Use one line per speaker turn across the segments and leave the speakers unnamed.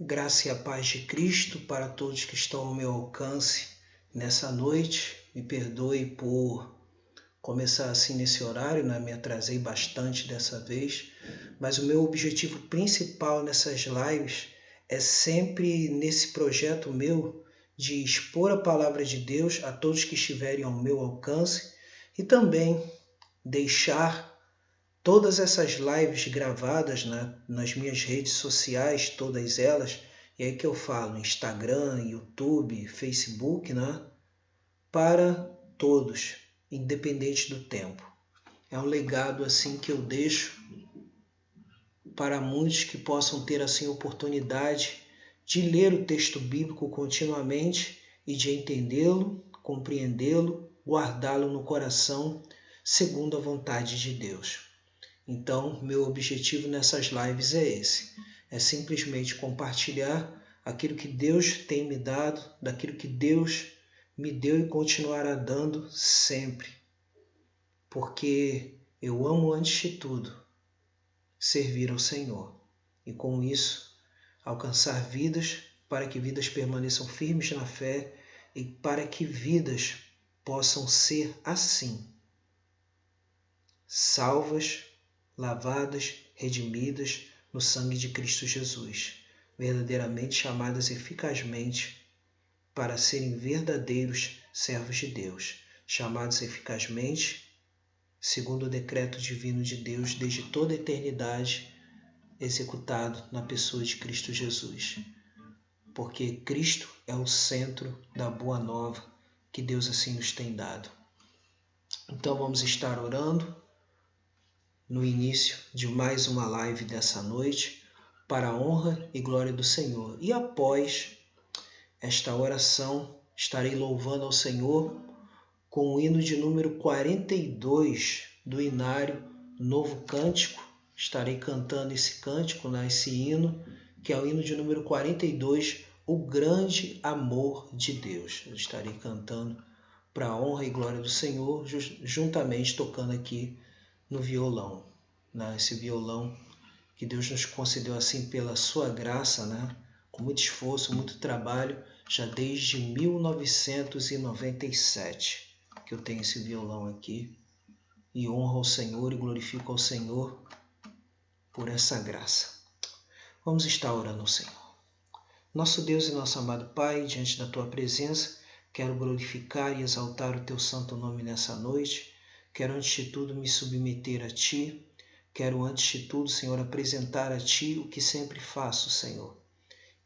Graça e a paz de Cristo para todos que estão ao meu alcance nessa noite. Me perdoe por começar assim nesse horário, né? Me atrasei bastante dessa vez, mas o meu objetivo principal nessas lives é sempre nesse projeto meu de expor a palavra de Deus a todos que estiverem ao meu alcance e também deixar todas essas lives gravadas nas minhas redes sociais, todas elas, e aí que eu falo, Instagram, YouTube, Facebook, para todos, independente do tempo. É um legado assim que eu deixo para muitos que possam ter assim oportunidade de ler o texto bíblico continuamente e de entendê-lo, compreendê-lo, guardá-lo no coração, segundo a vontade de Deus. Então, meu objetivo nessas lives é esse. É simplesmente compartilhar aquilo que Deus tem me dado, daquilo que Deus me deu e continuará dando sempre. Porque eu amo, antes de tudo, servir ao Senhor. E com isso, alcançar vidas, para que vidas permaneçam firmes na fé e para que vidas possam ser assim, salvas, lavadas, redimidas no sangue de Cristo Jesus, verdadeiramente chamadas eficazmente para serem verdadeiros servos de Deus, chamados eficazmente segundo o decreto divino de Deus desde toda a eternidade, executado na pessoa de Cristo Jesus. Porque Cristo é o centro da boa nova que Deus assim nos tem dado. Então vamos estar orando no início de mais uma live dessa noite, para a honra e glória do Senhor. E após esta oração, estarei louvando ao Senhor com o hino de número 42 do Inário Novo Cântico. Estarei cantando esse cântico, esse hino, que é o hino de número 42, O Grande Amor de Deus. Eu estarei cantando para a honra e glória do Senhor, juntamente tocando aqui no violão, esse violão que Deus nos concedeu assim pela sua graça, com muito esforço, muito trabalho, já desde 1997 que eu tenho esse violão aqui, e honro ao Senhor e glorifico ao Senhor por essa graça. Vamos estar orando ao Senhor. Nosso Deus e nosso amado Pai, diante da Tua presença, quero glorificar e exaltar o Teu santo nome nessa noite. Quero, antes de tudo, me submeter a Ti. Quero, antes de tudo, Senhor, apresentar a Ti o que sempre faço, Senhor,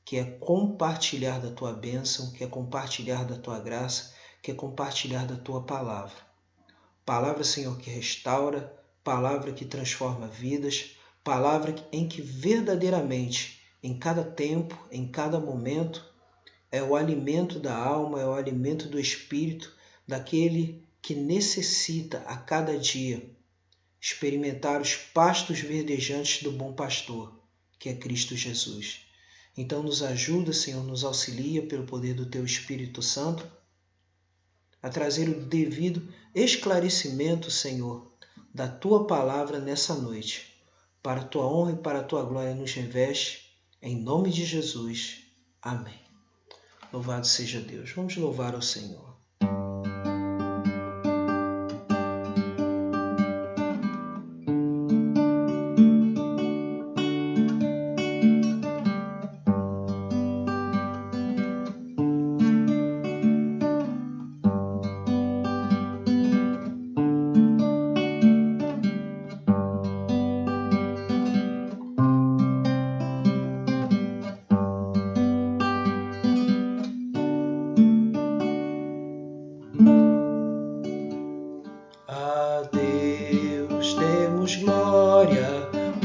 que é compartilhar da Tua bênção, que é compartilhar da Tua graça, que é compartilhar da Tua palavra. Palavra, Senhor, que restaura, palavra que transforma vidas, palavra em que verdadeiramente, em cada tempo, em cada momento, é o alimento da alma, é o alimento do espírito, daquele que necessita a cada dia experimentar os pastos verdejantes do bom pastor, que é Cristo Jesus. Então nos ajuda, Senhor, nos auxilia pelo poder do Teu Espírito Santo a trazer o devido esclarecimento, Senhor, da Tua palavra nessa noite. Para a Tua honra e para a Tua glória nos reveste, em nome de Jesus. Amém. Louvado seja Deus. Vamos louvar ao Senhor.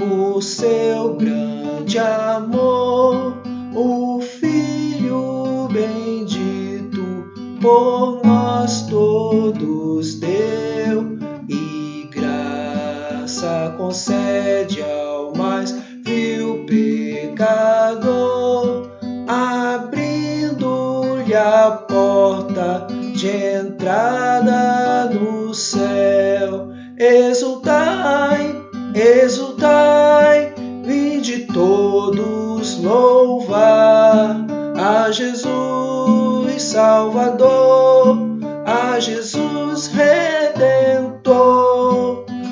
O seu grande amor, o Filho bendito por nós todos deu, e graça concede ao mais vil pecador, abrindo-lhe a porta de entrada no céu. Exultai, exultai, vinde todos, louvar a Jesus Salvador, a Jesus Redentor.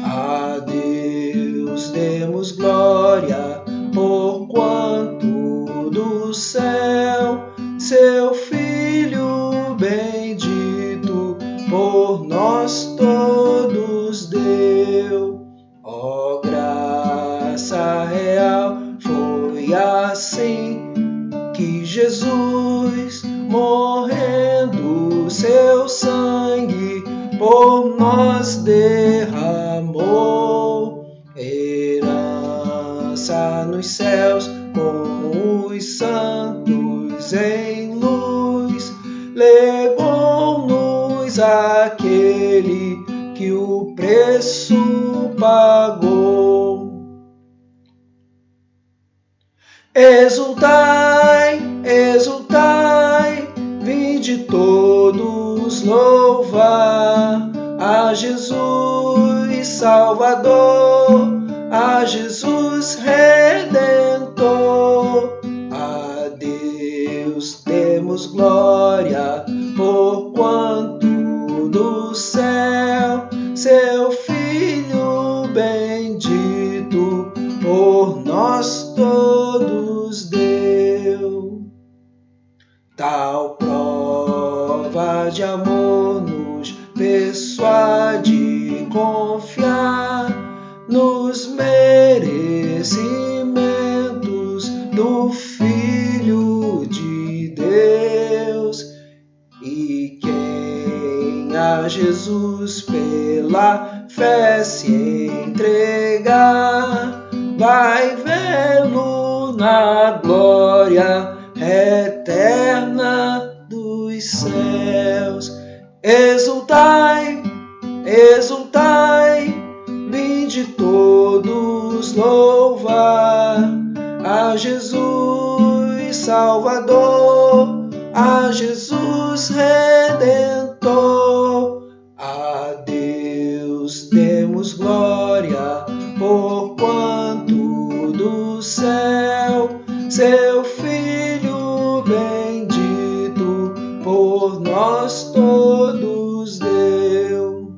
A Deus demos glória, porquanto do céu seu Filho bendito por nós todos deu. Ó graça real, foi assim que Jesus, morrendo, seu sangue por nós derramou. Herança nos céus, com os santos em luz, legou-nos aquele que o preço pagou. Exultai, exultai, vinde todos louvar a Jesus Salvador, a Jesus Redentor. A Deus demos glória, porquanto do céu seu Filho bendito por nós todos deu. Tal prova de amor nos persuade confiar nos merecimentos do Filho de Deus. E quem a Jesus pela fé se entregar, vai vê-lo na glória eterna dos céus. Exultai, exultai, vinde todos louvar a Jesus Salvador, a Jesus Redentor. A Deus demos glória, porquanto do céu seu Filho bendito por nós todos deu.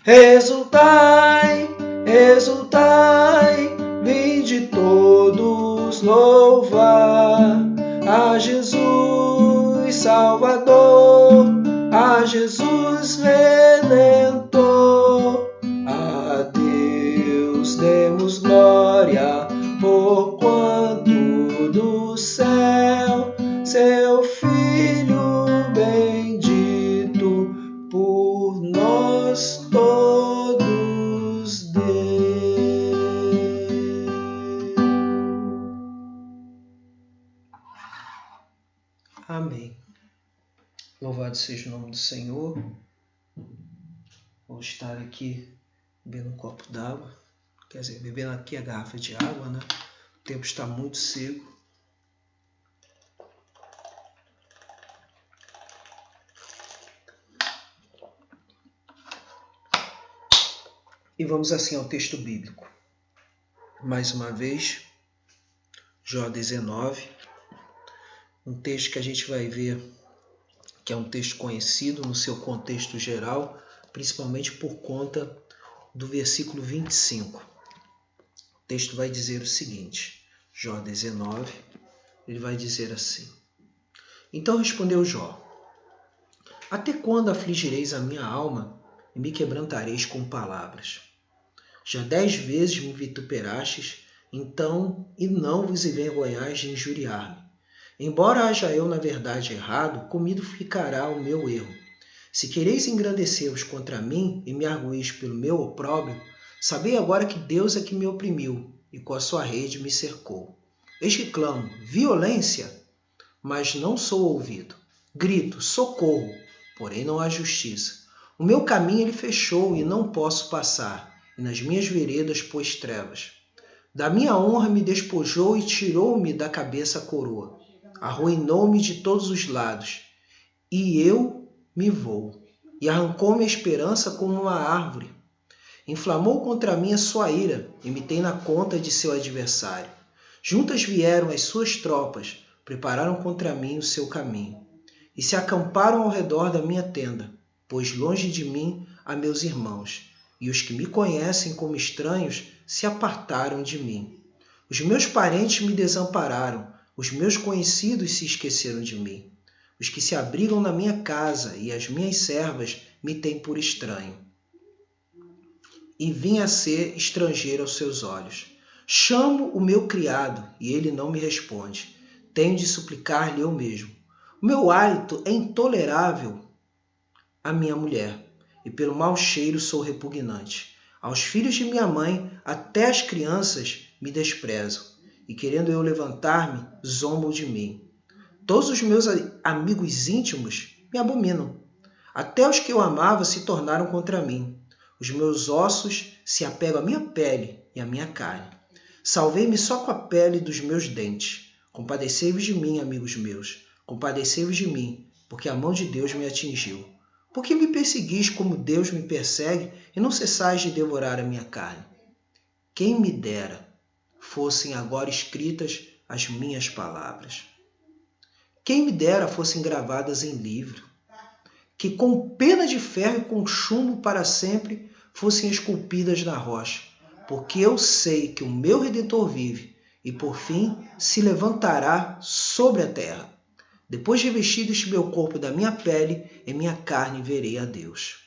Exultai, exultai, vinde todos louvar a Jesus Salvador, a Jesus Redentor. A Deus demos glória, porquanto do céu seu Filho bendito por nós todos deu. Amém. Louvado seja o nome do Senhor. Vou estar aqui bebendo um copo d'água, quer dizer, bebendo aqui a garrafa de água, né? O tempo está muito seco. E vamos assim ao texto bíblico. Mais uma vez, Jó 19, um texto que a gente vai ver que é um texto conhecido no seu contexto geral, principalmente por conta do versículo 25. O texto vai dizer o seguinte, Jó 19, ele vai dizer assim: Então respondeu Jó: Até quando afligireis a minha alma e me quebrantareis com palavras? Já 10 vezes me vituperastes, então, e não vos envergonhais de injuriar-me. Embora haja eu, na verdade, errado, comigo ficará o meu erro. Se quereis engrandecer-vos contra mim e me arguís pelo meu opróbrio, sabei agora que Deus é que me oprimiu e com a sua rede me cercou. Eis que clamo, violência, mas não sou ouvido. Grito, socorro, porém não há justiça. O meu caminho ele fechou e não posso passar, e nas minhas veredas pôs trevas. Da minha honra me despojou e tirou-me da cabeça a coroa. Arruinou-me de todos os lados, e eu me vou, e arrancou-me a esperança como uma árvore. Inflamou contra mim a sua ira, e me tem na conta de seu adversário. Juntas vieram as suas tropas, prepararam contra mim o seu caminho, e se acamparam ao redor da minha tenda, pois longe de mim há meus irmãos, e os que me conhecem como estranhos se apartaram de mim. Os meus parentes me desampararam, os meus conhecidos se esqueceram de mim. Os que se abrigam na minha casa e as minhas servas me têm por estranho. E vim a ser estrangeiro aos seus olhos. Chamo o meu criado e ele não me responde. Tenho de suplicar-lhe eu mesmo. O meu hálito é intolerável à minha mulher, e pelo mau cheiro sou repugnante. Aos filhos de minha mãe, até as crianças me desprezam, e querendo eu levantar-me, zombam de mim. Todos os meus amigos íntimos me abominam. Até os que eu amava se tornaram contra mim. Os meus ossos se apegam à minha pele e à minha carne. Salvei-me só com a pele dos meus dentes. Compadecei-vos de mim, amigos meus. Compadecei-vos de mim, porque a mão de Deus me atingiu. Por que me perseguis como Deus me persegue e não cessais de devorar a minha carne? Quem me dera fossem agora escritas as minhas palavras. Quem me dera fossem gravadas em livro, que com pena de ferro e com chumbo para sempre fossem esculpidas na rocha, porque eu sei que o meu Redentor vive e por fim se levantará sobre a terra. Depois de revestido este meu corpo da minha pele, em minha carne verei a Deus.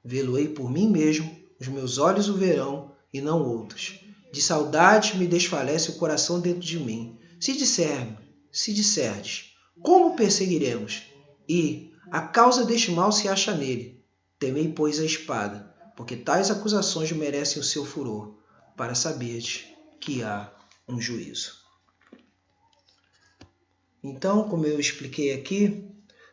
Vê-lo-ei por mim mesmo, os meus olhos o verão e não outros. De saudade me desfalece o coração dentro de mim. Se disserdes, como perseguiremos? E a causa deste mal se acha nele. Temei, pois, a espada, porque tais acusações merecem o seu furor, para saberdes que há um juízo. Então, como eu expliquei aqui,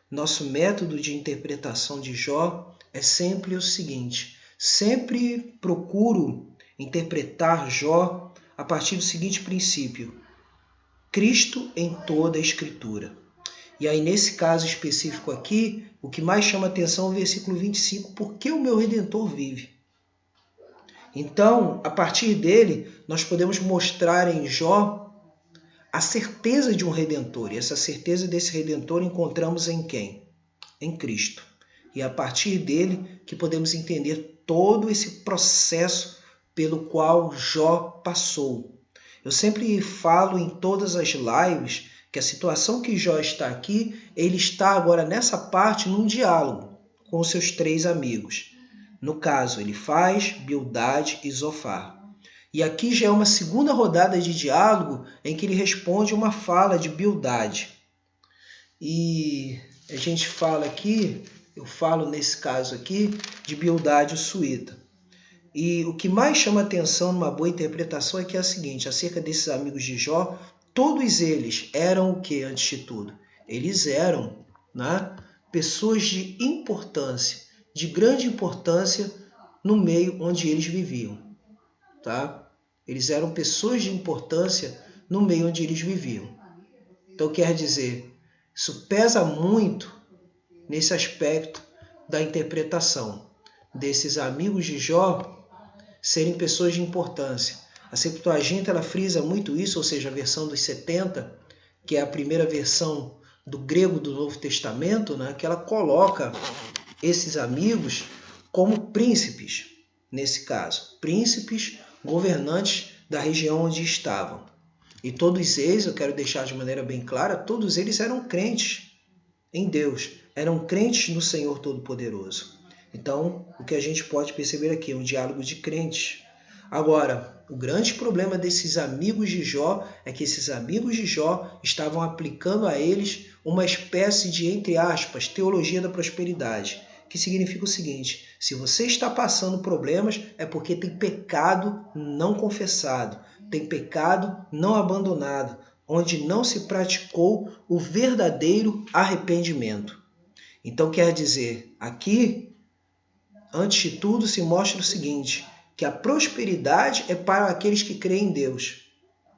nosso método de interpretação de Jó é sempre o seguinte: sempre procuro interpretar Jó a partir do seguinte princípio: Cristo em toda a Escritura. E aí, nesse caso específico aqui, o que mais chama atenção é o versículo 25, porque o meu Redentor vive. Então, a partir dele, nós podemos mostrar em Jó a certeza de um Redentor. E essa certeza desse Redentor encontramos em quem? Em Cristo. E é a partir dele que podemos entender todo esse processo pelo qual Jó passou. Eu sempre falo em todas as lives que a situação que Jó está aqui, ele está agora nessa parte num diálogo com os seus 3 amigos. No caso, Elifaz, Bildade e Zofar. E aqui já é uma segunda rodada de diálogo em que ele responde uma fala de Bildade. E a gente fala aqui, eu falo nesse caso aqui, de Bildade o Suíta. E o que mais chama atenção numa boa interpretação é que é a seguinte: acerca desses amigos de Jó, todos eles eram o que antes de tudo? Eles eram, né, pessoas de importância, de grande importância no meio onde eles viviam. Tá? Eles eram pessoas de importância no meio onde eles viviam. Então quer dizer, isso pesa muito nesse aspecto da interpretação desses amigos de Jó serem pessoas de importância. A Septuaginta ela frisa muito isso, ou seja, a versão dos 70, que é a primeira versão do grego do Novo Testamento, né, que ela coloca esses amigos como príncipes, nesse caso, príncipes governantes da região onde estavam. E todos eles, eu quero deixar de maneira bem clara, todos eles eram crentes em Deus, eram crentes no Senhor Todo-Poderoso. Então, o que a gente pode perceber aqui é um diálogo de crentes. Agora, o grande problema desses amigos de Jó é que esses amigos de Jó estavam aplicando a eles uma espécie de, entre aspas, teologia da prosperidade, que significa o seguinte: se você está passando problemas é porque tem pecado não confessado, tem pecado não abandonado, onde não se praticou o verdadeiro arrependimento. Então quer dizer, aqui, antes de tudo, se mostra o seguinte, que a prosperidade é para aqueles que creem em Deus,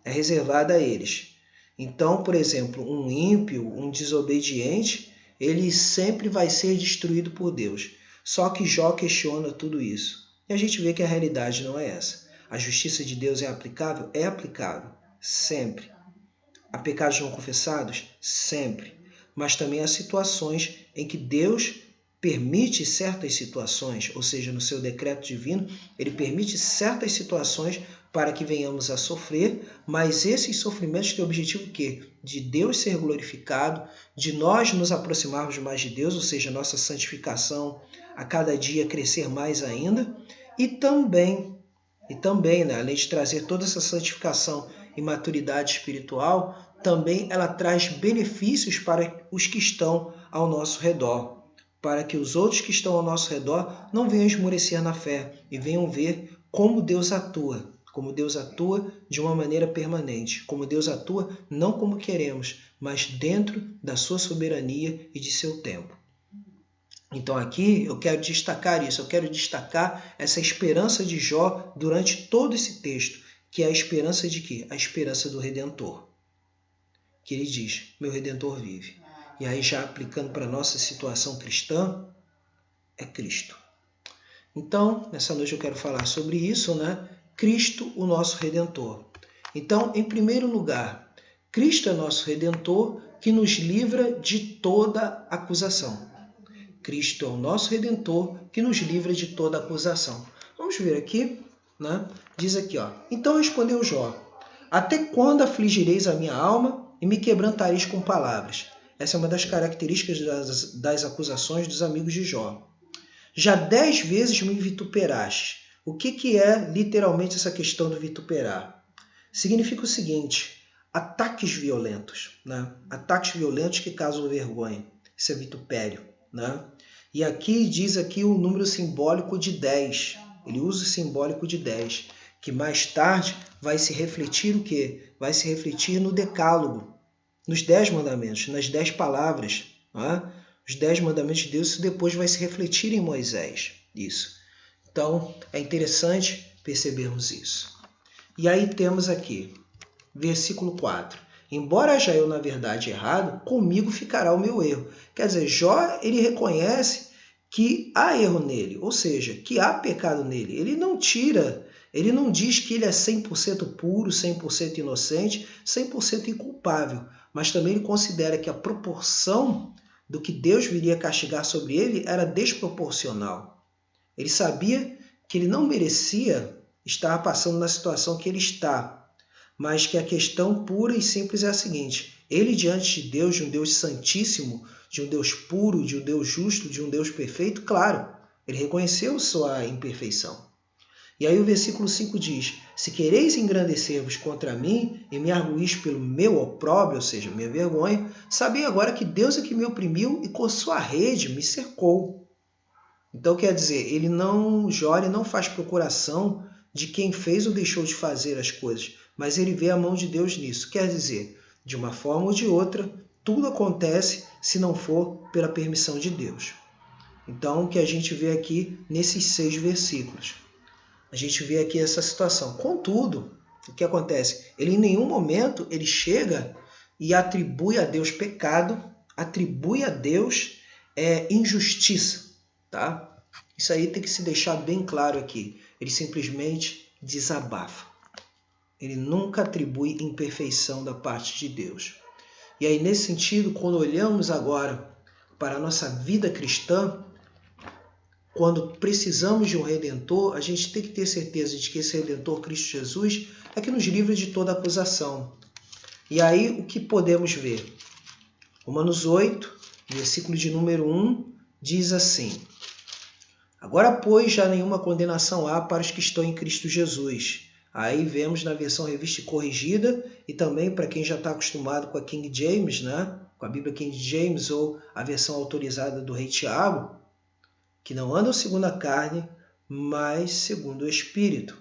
é reservada a eles. Então, por exemplo, um ímpio, um desobediente, ele sempre vai ser destruído por Deus. Só que Jó questiona tudo isso. E a gente vê que a realidade não é essa. A justiça de Deus é aplicável? É aplicável. Sempre. Há pecados não confessados? Sempre. Mas também há situações em que Deus permite certas situações, ou seja, no seu decreto divino, ele permite certas situações para que venhamos a sofrer, mas esses sofrimentos têm o objetivo o quê? De Deus ser glorificado, de nós nos aproximarmos mais de Deus, ou seja, nossa santificação a cada dia crescer mais ainda, e também, né, além de trazer toda essa santificação e maturidade espiritual, também ela traz benefícios para os que estão ao nosso redor, para que os outros que estão ao nosso redor não venham esmorecer na fé e venham ver como Deus atua de uma maneira permanente, como Deus atua não como queremos, mas dentro da sua soberania e de seu tempo. Então aqui eu quero destacar isso, eu quero destacar essa esperança de Jó durante todo esse texto, que é a esperança de quê? A esperança do Redentor. Que ele diz, meu Redentor vive. E aí já aplicando para a nossa situação cristã, é Cristo. Então, nessa noite eu quero falar sobre isso, né? Cristo, o nosso Redentor. Então, em primeiro lugar, Cristo é nosso Redentor que nos livra de toda acusação. Cristo é o nosso Redentor que nos livra de toda acusação. Vamos ver aqui, né? Diz aqui, ó. Então respondeu Jó, até quando afligireis a minha alma e me quebrantareis com palavras? Essa é uma das características das acusações dos amigos de Jó. Já 10 vezes me vituperaste. O que é literalmente essa questão do vituperar? Significa o seguinte, ataques violentos, né? Ataques violentos que causam vergonha. Isso é vitupério, né? E aqui diz aqui o número simbólico de 10. Ele usa o simbólico de 10, que mais tarde vai se refletir o quê? Vai se refletir no decálogo, nos 10 mandamentos, nas 10 palavras, né? Os 10 mandamentos de Deus, isso depois vai se refletir em Moisés. Isso. Então, é interessante percebermos isso. E aí temos aqui, versículo 4. Embora haja eu, na verdade, errado, comigo ficará o meu erro. Quer dizer, Jó, ele reconhece que há erro nele, ou seja, que há pecado nele. Ele não tira, ele não diz que ele é 100% puro, 100% inocente, 100% inculpável, mas também ele considera que a proporção do que Deus viria castigar sobre ele era desproporcional. Ele sabia que ele não merecia estar passando na situação que ele está, mas que a questão pura e simples é a seguinte, ele diante de Deus, de um Deus santíssimo, de um Deus puro, de um Deus justo, de um Deus perfeito, claro, ele reconheceu sua imperfeição. E aí o versículo 5 diz, se quereis engrandecer-vos contra mim e me arguís pelo meu opróbrio, ou seja, minha vergonha, sabei agora que Deus é que me oprimiu e com sua rede me cercou. Então quer dizer, Jó não faz procuração de quem fez ou deixou de fazer as coisas, mas ele vê a mão de Deus nisso. Quer dizer, de uma forma ou de outra, tudo acontece se não for pela permissão de Deus. Então, o que a gente vê aqui nesses 6 versículos. A gente vê aqui essa situação. Contudo, o que acontece? Ele em nenhum momento ele chega e atribui a Deus pecado, atribui a Deus injustiça. Tá? Isso aí tem que se deixar bem claro aqui. Ele simplesmente desabafa. Ele nunca atribui imperfeição da parte de Deus. E aí, nesse sentido, quando olhamos agora para a nossa vida cristã, quando precisamos de um Redentor, a gente tem que ter certeza de que esse Redentor, Cristo Jesus, é que nos livra de toda acusação. E aí, o que podemos ver? Romanos 8, versículo de número 1, diz assim, agora, pois, já nenhuma condenação há para os que estão em Cristo Jesus. Aí vemos na versão revista e corrigida, e também para quem já está acostumado com a King James, né? Com a Bíblia King James ou a versão autorizada do Rei Tiago, que não andam segundo a carne, mas segundo o Espírito.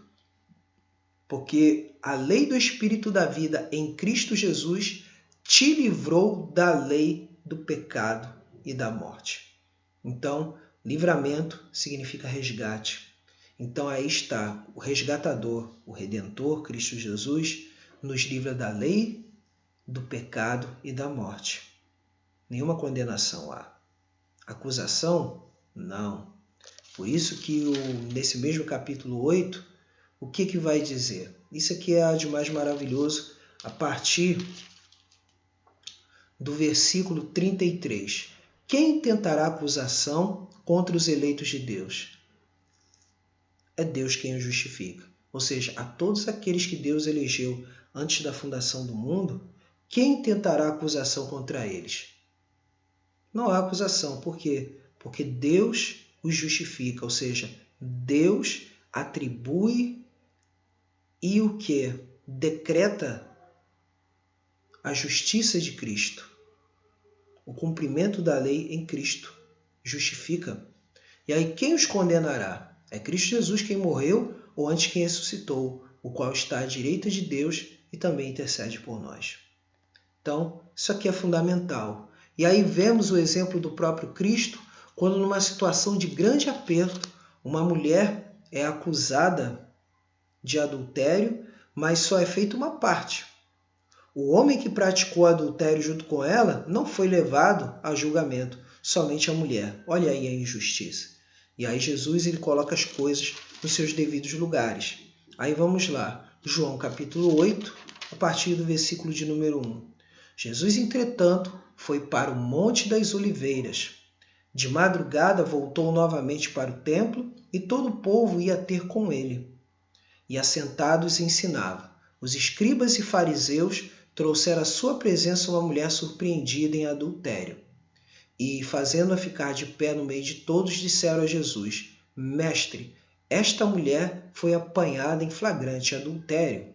Porque a lei do Espírito da vida em Cristo Jesus te livrou da lei do pecado e da morte. Então, livramento significa resgate. Então aí está o resgatador, o Redentor, Cristo Jesus, nos livra da lei, do pecado e da morte. Nenhuma condenação há. Acusação? Não. Por isso que nesse mesmo capítulo 8, o que vai dizer? Isso aqui é de mais maravilhoso a partir do versículo 33. Quem tentará acusação contra os eleitos de Deus? É Deus quem os justifica. Ou seja, a todos aqueles que Deus elegeu antes da fundação do mundo, quem tentará acusação contra eles? Não há acusação. Por quê? Porque Deus os justifica, ou seja, Deus atribui e o que? Decreta a justiça de Cristo. O cumprimento da lei em Cristo justifica. E aí quem os condenará? É Cristo Jesus quem morreu ou antes quem ressuscitou, o qual está à direita de Deus e também intercede por nós. Então, isso aqui é fundamental. E aí vemos o exemplo do próprio Cristo, quando numa situação de grande aperto, uma mulher é acusada de adultério, mas só é feita uma parte. O homem que praticou adultério junto com ela não foi levado a julgamento, somente a mulher. Olha aí a injustiça. E aí Jesus ele coloca as coisas nos seus devidos lugares. Aí vamos lá, João capítulo 8, a partir do versículo de número 1. Jesus, entretanto, foi para o Monte das Oliveiras. De madrugada voltou novamente para o templo e todo o povo ia ter com ele. E assentados ensinava. Os escribas e fariseus trouxeram à sua presença uma mulher surpreendida em adultério. E, fazendo-a ficar de pé no meio de todos, disseram a Jesus: Mestre, esta mulher foi apanhada em flagrante adultério.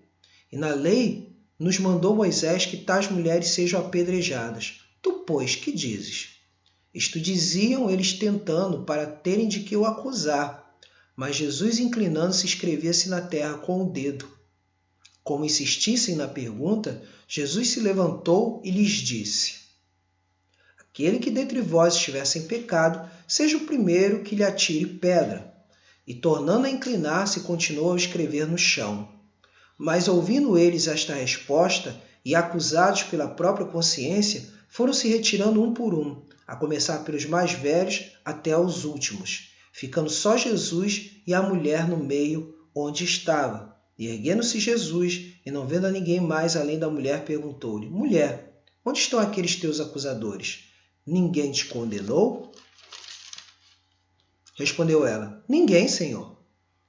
E na lei nos mandou Moisés que tais mulheres sejam apedrejadas. Tu, pois, que dizes? Isto diziam eles tentando, para terem de que o acusar. Mas Jesus, inclinando-se, escrevia-se na terra com o dedo. Como insistissem na pergunta, Jesus se levantou e lhes disse: Aquele que dentre vós estiver sem pecado, seja o primeiro que lhe atire pedra. E tornando a inclinar-se, continuou a escrever no chão. Mas ouvindo eles esta resposta, e acusados pela própria consciência, foram se retirando um por um, a começar pelos mais velhos até aos últimos, ficando só Jesus e a mulher no meio onde estava. E erguendo-se Jesus, e não vendo a ninguém mais além da mulher, perguntou-lhe: Mulher, onde estão aqueles teus acusadores? Ninguém te condenou? Respondeu ela: Ninguém, Senhor.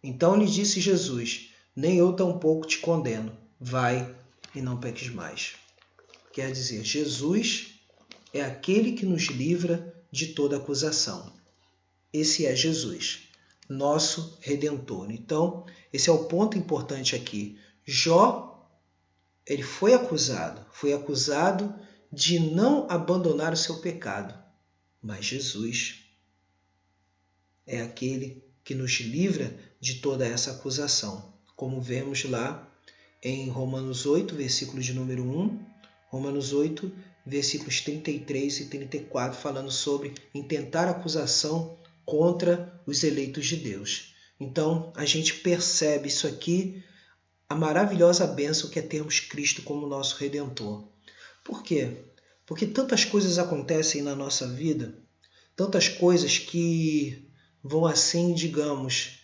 Então lhe disse Jesus: Nem eu tampouco te condeno. Vai e não peques mais. Quer dizer, Jesus é aquele que nos livra de toda acusação. Esse é Jesus, nosso Redentor. Então, esse é o ponto importante aqui. Jó, ele foi acusado de não abandonar o seu pecado. Mas Jesus é aquele que nos livra de toda essa acusação. Como vemos lá em Romanos 8, versículo de número 1, Romanos 8, versículos 33 e 34, falando sobre intentar acusação contra os eleitos de Deus. Então, a gente percebe isso aqui, a maravilhosa bênção que é termos Cristo como nosso Redentor. Por quê? Porque tantas coisas acontecem na nossa vida, tantas coisas que vão assim, digamos,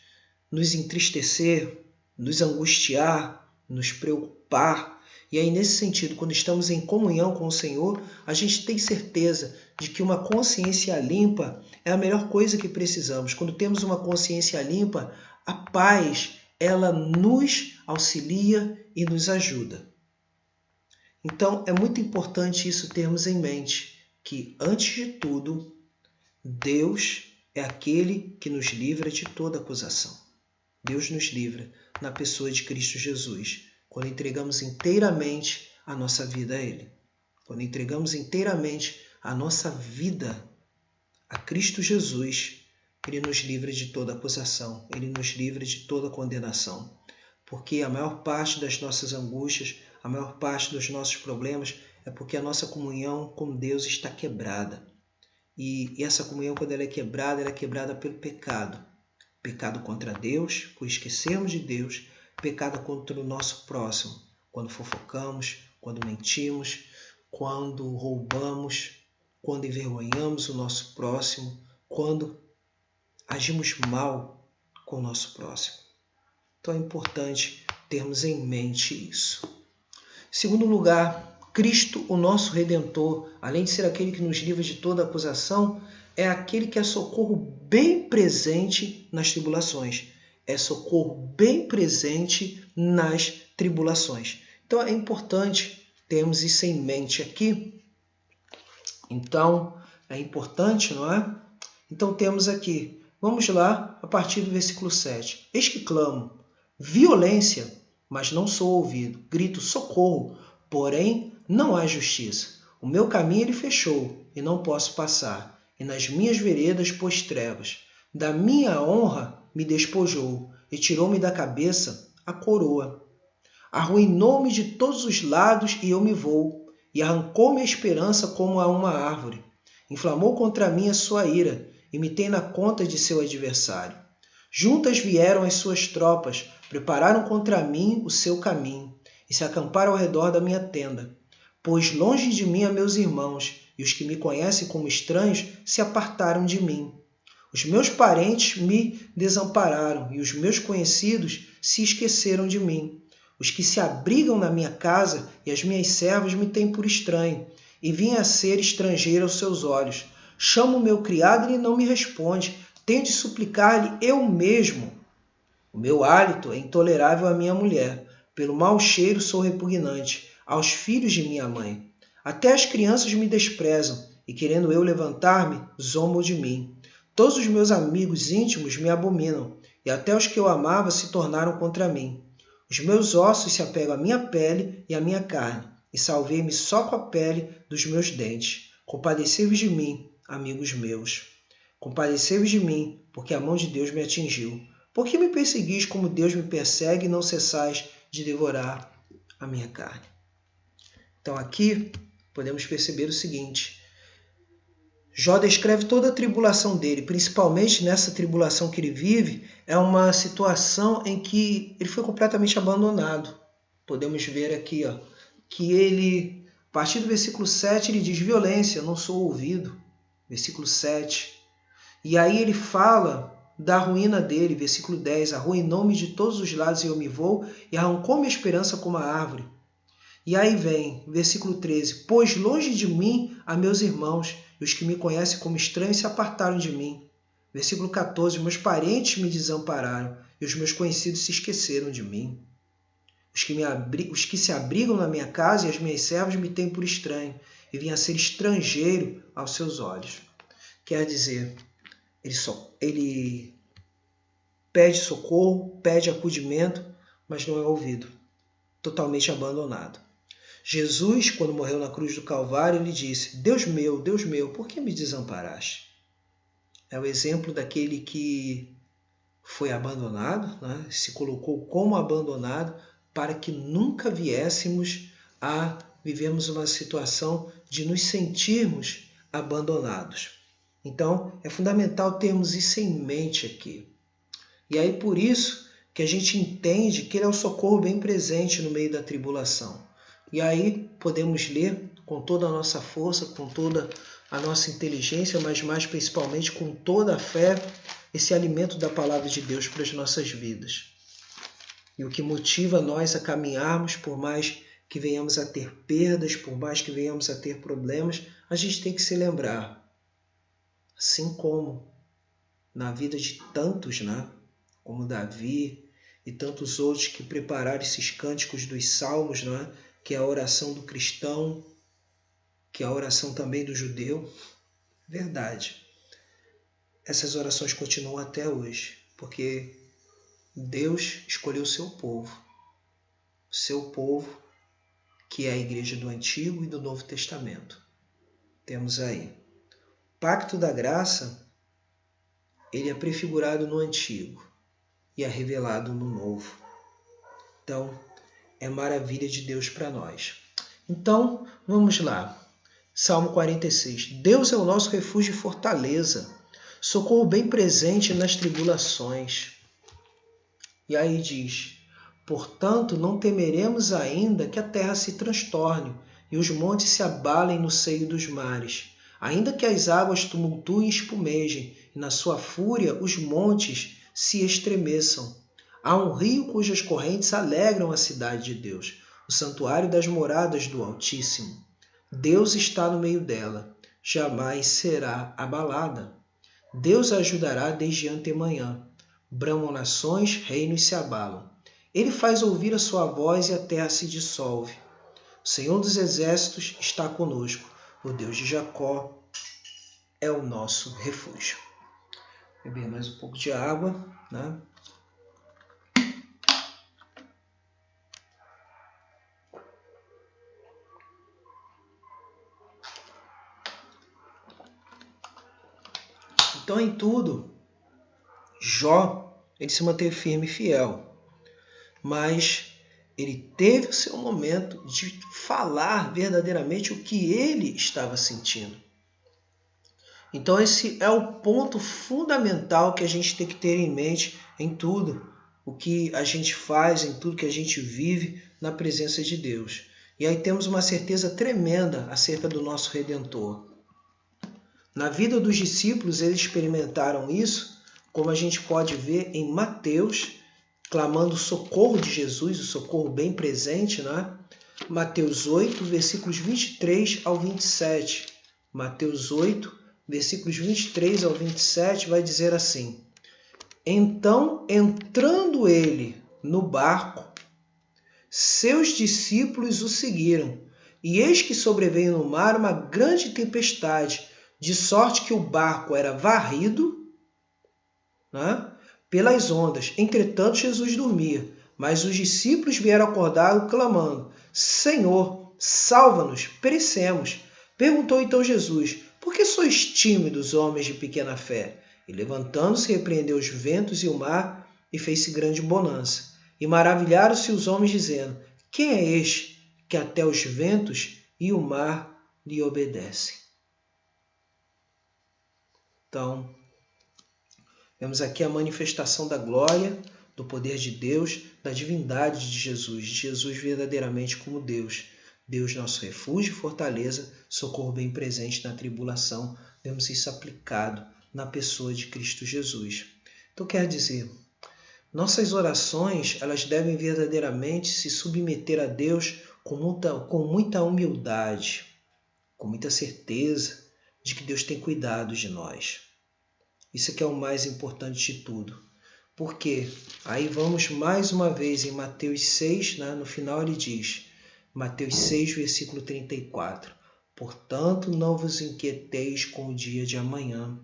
nos entristecer, nos angustiar, nos preocupar. E aí, nesse sentido, quando estamos em comunhão com o Senhor, a gente tem certeza de que uma consciência limpa é a melhor coisa que precisamos. Quando temos uma consciência limpa, a paz, ela nos auxilia e nos ajuda. Então, é muito importante isso termos em mente, que, antes de tudo, Deus é aquele que nos livra de toda acusação. Deus nos livra na pessoa de Cristo Jesus, quando entregamos inteiramente a nossa vida a Ele. Quando entregamos inteiramente a nossa vida a Cristo Jesus, Ele nos livra de toda acusação, Ele nos livra de toda condenação. Porque a maior parte das nossas angústias, a maior parte dos nossos problemas é porque a nossa comunhão com Deus está quebrada. E essa comunhão, quando ela é quebrada pelo pecado. Pecado contra Deus, por esquecermos de Deus. Pecado contra o nosso próximo, quando fofocamos, quando mentimos, quando roubamos, quando envergonhamos o nosso próximo, quando agimos mal com o nosso próximo. Então é importante termos em mente isso. Segundo lugar, Cristo, o nosso Redentor, além de ser aquele que nos livra de toda acusação, é aquele que é socorro bem presente nas tribulações. É socorro bem presente nas tribulações. Então é importante termos isso em mente aqui. Então, é importante, não é? Então temos aqui, vamos lá, a partir do versículo 7. Eis que clamo, violência, mas não sou ouvido. Grito, socorro, porém não há justiça. O meu caminho ele fechou, e não posso passar. E nas minhas veredas pôs trevas. Da minha honra me despojou, e tirou-me da cabeça a coroa. Arruinou-me de todos os lados, e eu me vou, e arrancou-me a esperança como a uma árvore. Inflamou contra mim a sua ira, e me tem na conta de seu adversário. Juntas vieram as suas tropas, prepararam contra mim o seu caminho, e se acamparam ao redor da minha tenda. Pôs longe de mim a meus irmãos, e os que me conhecem como estranhos se apartaram de mim. Os meus parentes me desampararam, e os meus conhecidos se esqueceram de mim. Os que se abrigam na minha casa e as minhas servas me têm por estranho, e vim a ser estrangeiro aos seus olhos. Chamo o meu criado e ele não me responde. Tenho de suplicar-lhe eu mesmo. O meu hálito é intolerável à minha mulher. Pelo mau cheiro sou repugnante aos filhos de minha mãe. Até as crianças me desprezam, e querendo eu levantar-me, zombam de mim. Todos os meus amigos íntimos me abominam, e até os que eu amava se tornaram contra mim. Os meus ossos se apegam à minha pele e à minha carne, e salvei-me só com a pele dos meus dentes. Compadecei-vos de mim, amigos meus. Compadecei-vos de mim, porque a mão de Deus me atingiu. Por que me perseguis como Deus me persegue e não cessais de devorar a minha carne? Então aqui podemos perceber o seguinte. Jó descreve toda a tribulação dele, principalmente nessa tribulação que ele vive, é uma situação em que ele foi completamente abandonado. Podemos ver aqui que ele, a partir do versículo 7, ele diz, violência, não sou ouvido. Versículo 7. E aí ele fala da ruína dele, versículo 10, arruinou-me de todos os lados e eu me vou, e arrancou-me a esperança como a árvore. E aí vem, versículo 13, pôs longe de mim a meus irmãos, e os que me conhecem como estranhos se apartaram de mim. Versículo 14, meus parentes me desampararam, e os meus conhecidos se esqueceram de mim. Os que se abrigam na minha casa e as minhas servas me têm por estranho, e vim a ser estrangeiro aos seus olhos. Quer dizer, ele pede socorro, pede acudimento, mas não é ouvido. Totalmente abandonado. Jesus, quando morreu na cruz do Calvário, ele disse, Deus meu, por que me desamparaste? É o exemplo daquele que foi abandonado, né? Se colocou como abandonado para que nunca viéssemos a vivermos uma situação de nos sentirmos abandonados. Então, é fundamental termos isso em mente aqui. E aí, por isso, que a gente entende que ele é o socorro bem presente no meio da tribulação. E aí podemos ler com toda a nossa força, com toda a nossa inteligência, mas mais principalmente com toda a fé, esse alimento da palavra de Deus para as nossas vidas. E o que motiva nós a caminharmos, por mais que venhamos a ter perdas, por mais que venhamos a ter problemas, a gente tem que se lembrar, assim como na vida de tantos, né? Como Davi e tantos outros que prepararam esses cânticos dos salmos, não é? Que é a oração do cristão, que é a oração também do judeu. Verdade. Essas orações continuam até hoje, porque Deus escolheu o seu povo que é a igreja do Antigo e do Novo Testamento. Temos aí. O Pacto da Graça, ele é prefigurado no Antigo e é revelado no Novo. Então, é maravilha de Deus para nós. Então, vamos lá. Salmo 46. Deus é o nosso refúgio e fortaleza, socorro bem presente nas tribulações. E aí diz, portanto, não temeremos ainda que a terra se transtorne e os montes se abalem no seio dos mares, ainda que as águas tumultuem e espumejem, e na sua fúria os montes se estremeçam. Há um rio cujas correntes alegram a cidade de Deus, o santuário das moradas do Altíssimo. Deus está no meio dela, jamais será abalada. Deus a ajudará desde antemanhã. Bramam nações, reinos se abalam. Ele faz ouvir a sua voz e a terra se dissolve. O Senhor dos Exércitos está conosco. O Deus de Jacó é o nosso refúgio. Beber mais um pouco de água, né? Então, em tudo, Jó, ele se manteve firme e fiel, mas ele teve o seu momento de falar verdadeiramente o que ele estava sentindo. Então, esse é o ponto fundamental que a gente tem que ter em mente em tudo o que a gente faz, em tudo que a gente vive na presença de Deus. E aí temos uma certeza tremenda acerca do nosso Redentor. Na vida dos discípulos, eles experimentaram isso, como a gente pode ver em Mateus, clamando o socorro de Jesus, o socorro bem presente, né? Mateus 8, versículos 23 ao 27. Mateus 8, versículos 23 ao 27, vai dizer assim: Então, entrando ele no barco, seus discípulos o seguiram, e eis que sobreveio no mar uma grande tempestade, de sorte que o barco era varrido, né, pelas ondas. Entretanto, Jesus dormia, mas os discípulos vieram acordá-lo, clamando: Senhor, salva-nos, perecemos. Perguntou então Jesus: Por que sois tímidos, homens de pequena fé? E levantando-se, repreendeu os ventos e o mar, e fez-se grande bonança. E maravilharam-se os homens, dizendo: Quem é este que até os ventos e o mar lhe obedecem? Então, vemos aqui a manifestação da glória, do poder de Deus, da divindade de Jesus verdadeiramente como Deus. Deus, nosso refúgio e fortaleza, socorro bem presente na tribulação. Vemos isso aplicado na pessoa de Cristo Jesus. Então, quer dizer, nossas orações, elas devem verdadeiramente se submeter a Deus com muita humildade, com muita certeza de que Deus tem cuidado de nós. Isso aqui é o mais importante de tudo. Porque aí vamos mais uma vez em Mateus 6, né? No final ele diz, Mateus 6, versículo 34, Portanto, não vos inquieteis com o dia de amanhã,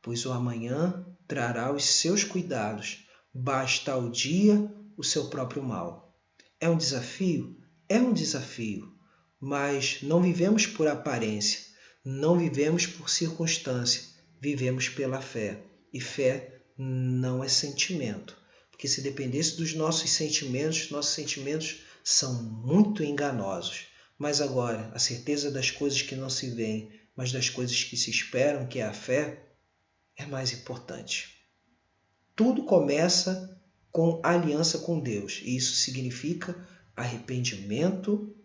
pois o amanhã trará os seus cuidados, basta ao dia o seu próprio mal. É um desafio? É um desafio, mas não vivemos por aparência, não vivemos por circunstância, vivemos pela fé. E fé não é sentimento, porque se dependesse dos nossos sentimentos são muito enganosos. Mas agora, a certeza das coisas que não se veem, mas das coisas que se esperam, que é a fé, é mais importante. Tudo começa com aliança com Deus, e isso significa arrependimento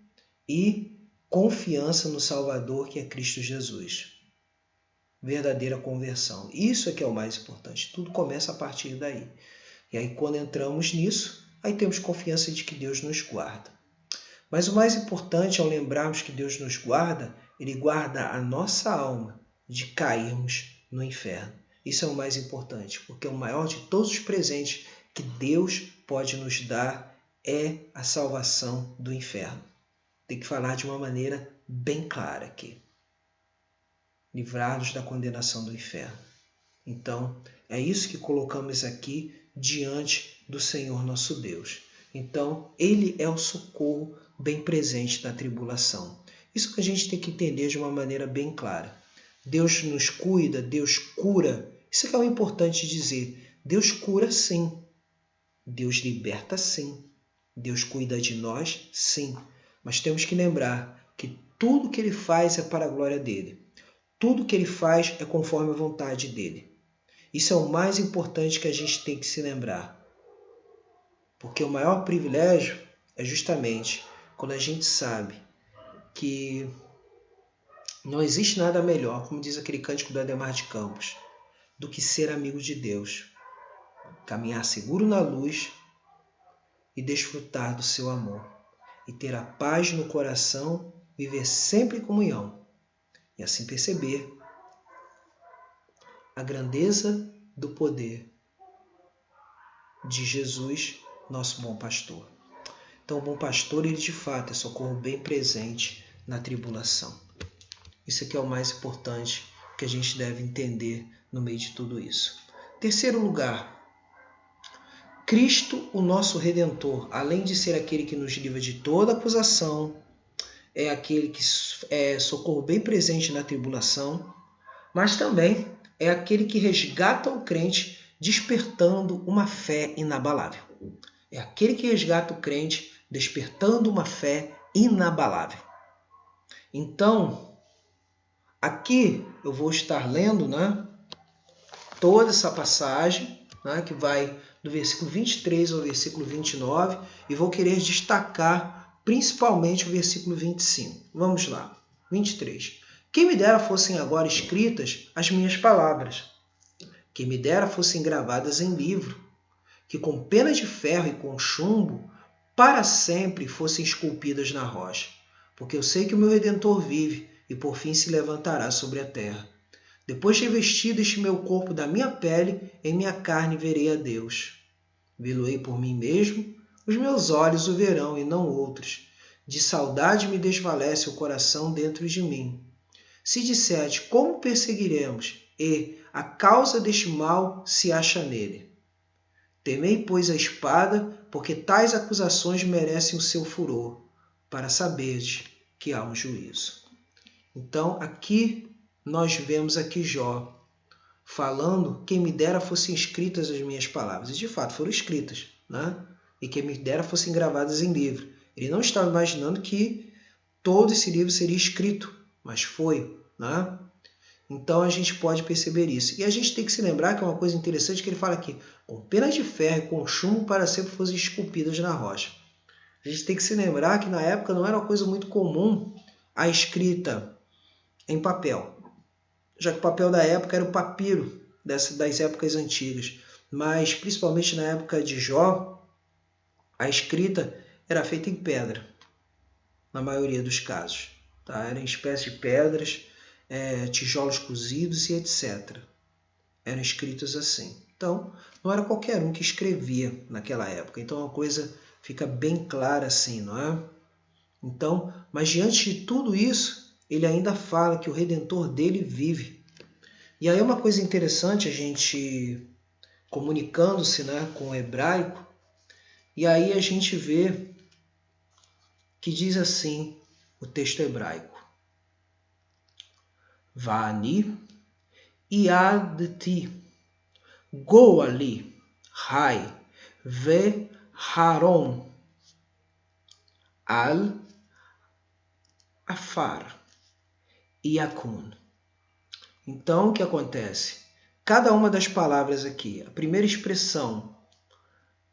e confiança no Salvador, que é Cristo Jesus. Verdadeira conversão. Isso é que é o mais importante. Tudo começa a partir daí. E aí, quando entramos nisso, aí temos confiança de que Deus nos guarda. Mas o mais importante, ao lembrarmos que Deus nos guarda, Ele guarda a nossa alma de cairmos no inferno. Isso é o mais importante, porque o maior de todos os presentes que Deus pode nos dar é a salvação do inferno. Tem que falar de uma maneira bem clara aqui. Livrar-nos da condenação do inferno. Então, é isso que colocamos aqui diante do Senhor nosso Deus. Então, Ele é o socorro bem presente na tribulação. Isso que a gente tem que entender de uma maneira bem clara. Deus nos cuida, Deus cura. Isso que é o importante dizer. Deus cura sim. Deus liberta sim. Deus cuida de nós sim. Mas temos que lembrar que tudo que Ele faz é para a glória dEle. Tudo que Ele faz é conforme a vontade dEle. Isso é o mais importante que a gente tem que se lembrar. Porque o maior privilégio é justamente quando a gente sabe que não existe nada melhor, como diz aquele cântico do Ademar de Campos, do que ser amigo de Deus. Caminhar seguro na luz e desfrutar do seu amor. e ter a paz no coração, viver sempre em comunhão e assim perceber a grandeza do poder de Jesus, nosso bom pastor. Então, o bom pastor, ele de fato é socorro bem presente na tribulação. Isso aqui é o mais importante que a gente deve entender no meio de tudo isso. Terceiro lugar, Cristo, o nosso Redentor, além de ser aquele que nos livra de toda acusação, é aquele que é socorro bem presente na tribulação, mas também é aquele que resgata o crente despertando uma fé inabalável. É aquele que resgata o crente despertando uma fé inabalável. Então, aqui eu vou estar lendo, toda essa passagem, que vai do versículo 23 ao versículo 29, e vou querer destacar principalmente o versículo 25. Vamos lá. 23. Quem me dera fossem agora escritas as minhas palavras, quem me dera fossem gravadas em livro, que com pena de ferro e com chumbo para sempre fossem esculpidas na rocha, porque eu sei que o meu Redentor vive e por fim se levantará sobre a terra. Depois de revestido este meu corpo da minha pele, em minha carne verei a Deus. Vê-lo-ei por mim mesmo, os meus olhos o verão e não outros. De saudade me desvalece o coração dentro de mim. Se disserte, como perseguiremos? E a causa deste mal se acha nele. Temei, pois, a espada, porque tais acusações merecem o seu furor, para saberdes que há um juízo. Então, aqui nós vemos aqui Jó falando, quem me dera fossem escritas as minhas palavras. E de fato foram escritas, E quem me dera fossem gravadas em livro. Ele não estava imaginando que todo esse livro seria escrito, mas foi, Então a gente pode perceber isso. E a gente tem que se lembrar que é uma coisa interessante que ele fala aqui, com penas de ferro e com chumbo para sempre fossem esculpidas na rocha. A gente tem que se lembrar que na época não era uma coisa muito comum a escrita em papel, já que o papel da época era o papiro das épocas antigas. Mas principalmente na época de Jó, a escrita era feita em pedra, na maioria dos casos. Eram espécies de pedras, tijolos cozidos e etc. Eram escritos assim. Então, não era qualquer um que escrevia naquela época. Então, a coisa fica bem clara assim, não é? Então, mas diante de tudo isso, ele ainda fala que o Redentor dele vive. E aí é uma coisa interessante a gente comunicando-se com o hebraico, e aí a gente vê que diz assim o texto hebraico. Vani iadti goali hai ve haron al afar yakun. Então, o que acontece? Cada uma das palavras aqui, a primeira expressão,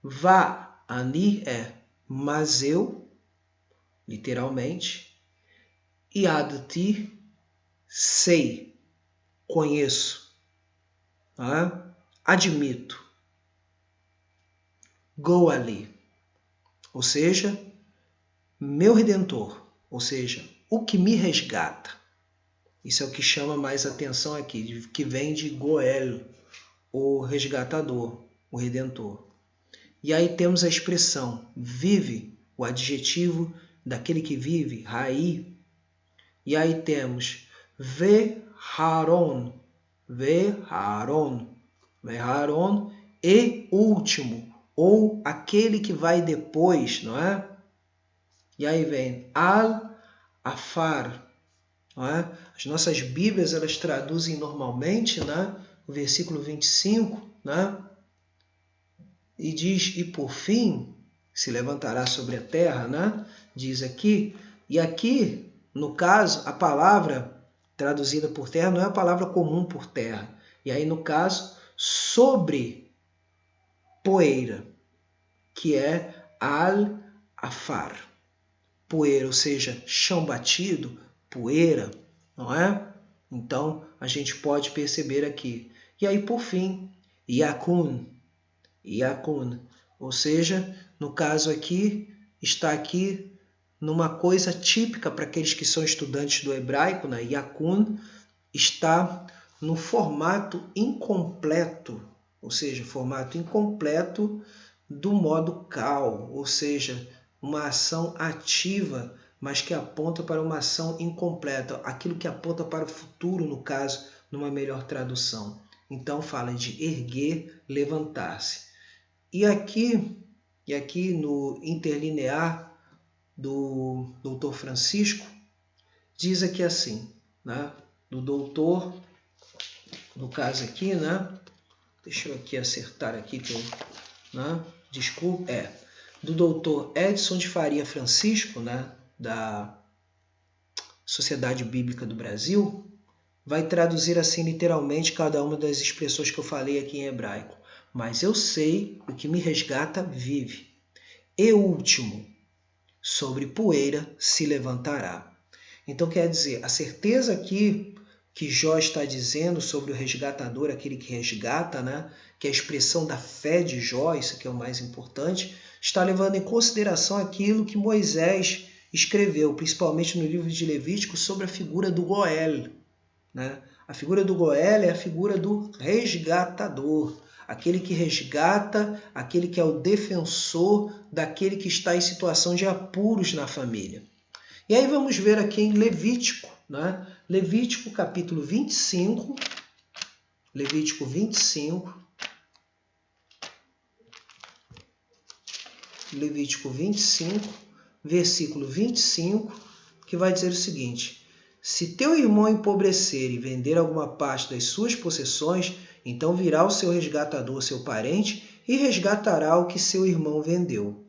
va'ani é mas eu, literalmente, iadti, sei, conheço, admito, goali, ou seja, meu Redentor, ou seja, o que me resgata. Isso é o que chama mais atenção aqui, que vem de Goel, o resgatador, o Redentor. E aí temos a expressão vive, o adjetivo daquele que vive, Raí. E aí temos Veharon, e último, ou aquele que vai depois, não é? E aí vem Al-Afar, não é? As nossas Bíblias, elas traduzem normalmente, o versículo 25, e diz, e por fim, se levantará sobre a terra, diz aqui, e aqui, no caso, a palavra traduzida por terra não é a palavra comum por terra, e aí, no caso, sobre poeira, que é al-afar, poeira, ou seja, chão batido, poeira, não é? Então, a gente pode perceber aqui. E aí, por fim, yakun, ou seja, no caso aqui, está aqui numa coisa típica para aqueles que são estudantes do hebraico, né? Yakun está no formato incompleto, ou seja, formato incompleto do modo cal, ou seja, uma ação ativa, mas que aponta para uma ação incompleta, aquilo que aponta para o futuro, no caso, numa melhor tradução. Então fala de erguer, levantar-se. E aqui no interlinear do doutor Francisco, diz aqui assim, né? Do doutor, no caso aqui, né? Deixa eu aqui acertar aqui, que eu, né? Desculpa, do doutor Edson de Faria Francisco, né? Da Sociedade Bíblica do Brasil, vai traduzir assim literalmente cada uma das expressões que eu falei aqui em hebraico. Mas eu sei, o que me resgata vive. E último, sobre poeira se levantará. Então quer dizer, a certeza aqui que Jó está dizendo sobre o resgatador, aquele que resgata, né? Que é a expressão da fé de Jó, isso aqui é o mais importante, está levando em consideração aquilo que Moisés escreveu, principalmente no livro de Levítico, sobre a figura do Goel. Né? A figura do Goel é a figura do resgatador, aquele que resgata, aquele que é o defensor daquele que está em situação de apuros na família. E aí vamos ver aqui em Levítico, né? Levítico capítulo 25, Levítico 25, versículo 25, que vai dizer o seguinte: se teu irmão empobrecer e vender alguma parte das suas possessões, então virá o seu resgatador, seu parente, e resgatará o que seu irmão vendeu.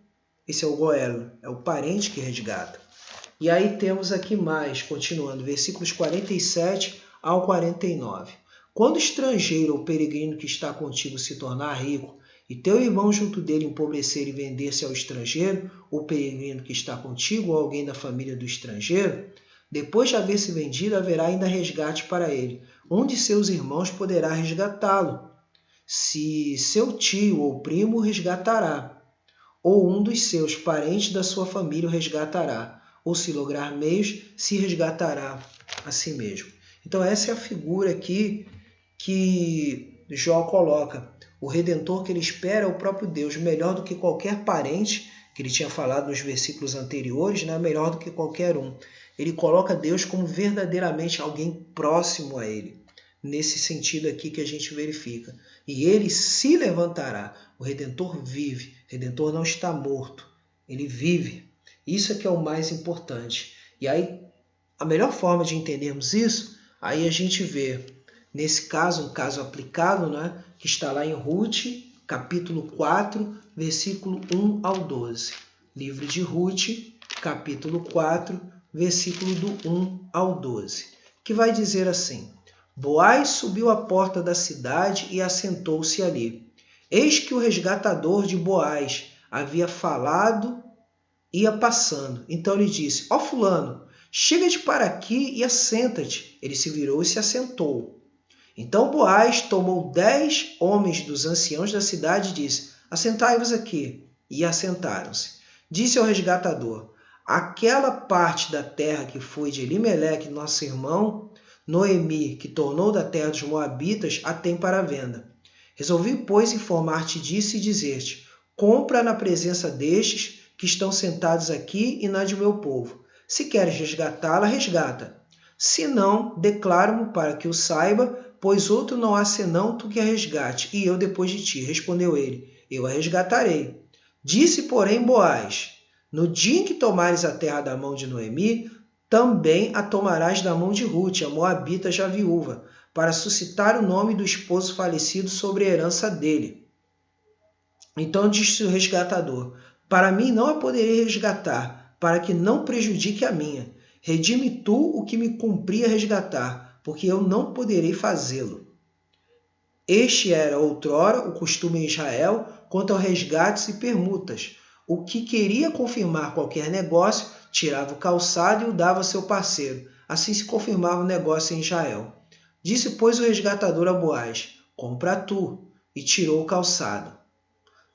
Esse é o Goel, é o parente que resgata. E aí temos aqui mais, continuando, versículos 47 ao 49. Quando o estrangeiro ou peregrino que está contigo se tornar rico, e teu irmão junto dele empobrecer e vender-se ao estrangeiro, ou peregrino que está contigo, ou alguém da família do estrangeiro, depois de haver se vendido, haverá ainda resgate para ele. Um de seus irmãos poderá resgatá-lo, se seu tio ou primo o resgatará, ou um dos seus parentes da sua família o resgatará, ou se lograr meios, se resgatará a si mesmo. Então essa é a figura aqui que Jó coloca. O Redentor que ele espera é o próprio Deus, melhor do que qualquer parente, que ele tinha falado nos versículos anteriores, né? Melhor do que qualquer um. Ele coloca Deus como verdadeiramente alguém próximo a ele. Nesse sentido aqui que a gente verifica. E ele se levantará. O Redentor vive. O Redentor não está morto. Ele vive. Isso é que é o mais importante. E aí, a melhor forma de entendermos isso, aí a gente vê, nesse caso, um caso aplicado, né, que está lá em Ruth, capítulo 4, versículo 1 ao 12. Livro de Ruth, capítulo 4, versículo do 1 ao 12, que vai dizer assim: Boaz subiu à porta da cidade e assentou-se ali. Eis que o resgatador de Boaz havia falado, ia passando. Então lhe disse: ó fulano, chega-te para aqui e assenta-te. Ele se virou e se assentou. Então Boaz tomou 10 homens dos anciãos da cidade e disse: assentai-vos aqui. E assentaram-se. Disse ao resgatador: aquela parte da terra que foi de Elimeleque, nosso irmão, Noemi, que tornou da terra dos Moabitas, a tem para venda. Resolvi, pois, informar-te disso e dizer-te: compra na presença destes que estão sentados aqui e na de meu povo. Se queres resgatá-la, resgata. Se não, declaro-mo para que o saiba, pois outro não há senão tu que a resgate, e eu depois de ti. Respondeu ele: eu a resgatarei. Disse, porém, Boaz: no dia em que tomares a terra da mão de Noemi, também a tomarás da mão de Ruth, a moabita já viúva, para suscitar o nome do esposo falecido sobre a herança dele. Então disse o resgatador: para mim não a poderei resgatar, para que não prejudique a minha. Redime tu o que me cumpria resgatar, porque eu não poderei fazê-lo. Este era outrora o costume em Israel quanto ao resgates e permutas. O que queria confirmar qualquer negócio, tirava o calçado e o dava a seu parceiro. Assim se confirmava o negócio em Israel. Disse, pois, o resgatador a Boaz: compra tu, e tirou o calçado.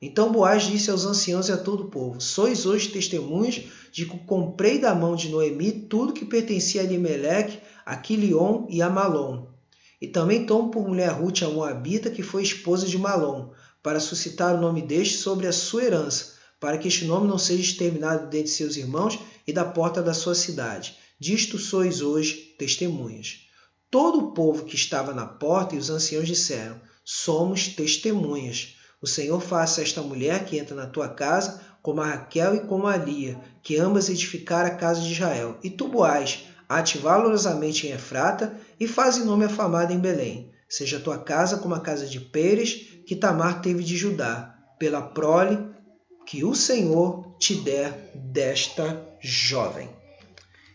Então Boaz disse aos anciãos e a todo o povo: sois hoje testemunhas de que comprei da mão de Noemi tudo que pertencia a Elimeleque, a Quilion e a Malom. E também tomo por mulher Rute a Moabita, que foi esposa de Malom, para suscitar o nome deste sobre a sua herança, para que este nome não seja exterminado dentre seus irmãos e da porta da sua cidade. Disto sois hoje testemunhas. Todo o povo que estava na porta e os anciãos disseram: somos testemunhas. O Senhor faça a esta mulher que entra na tua casa como a Raquel e como a Lia, que ambas edificaram a casa de Israel. E tu, Boaz, ate valorosamente em Efrata e faze nome afamado em Belém. Seja a tua casa como a casa de Pérez, que Tamar teve de Judá, pela prole que o Senhor te der desta jovem.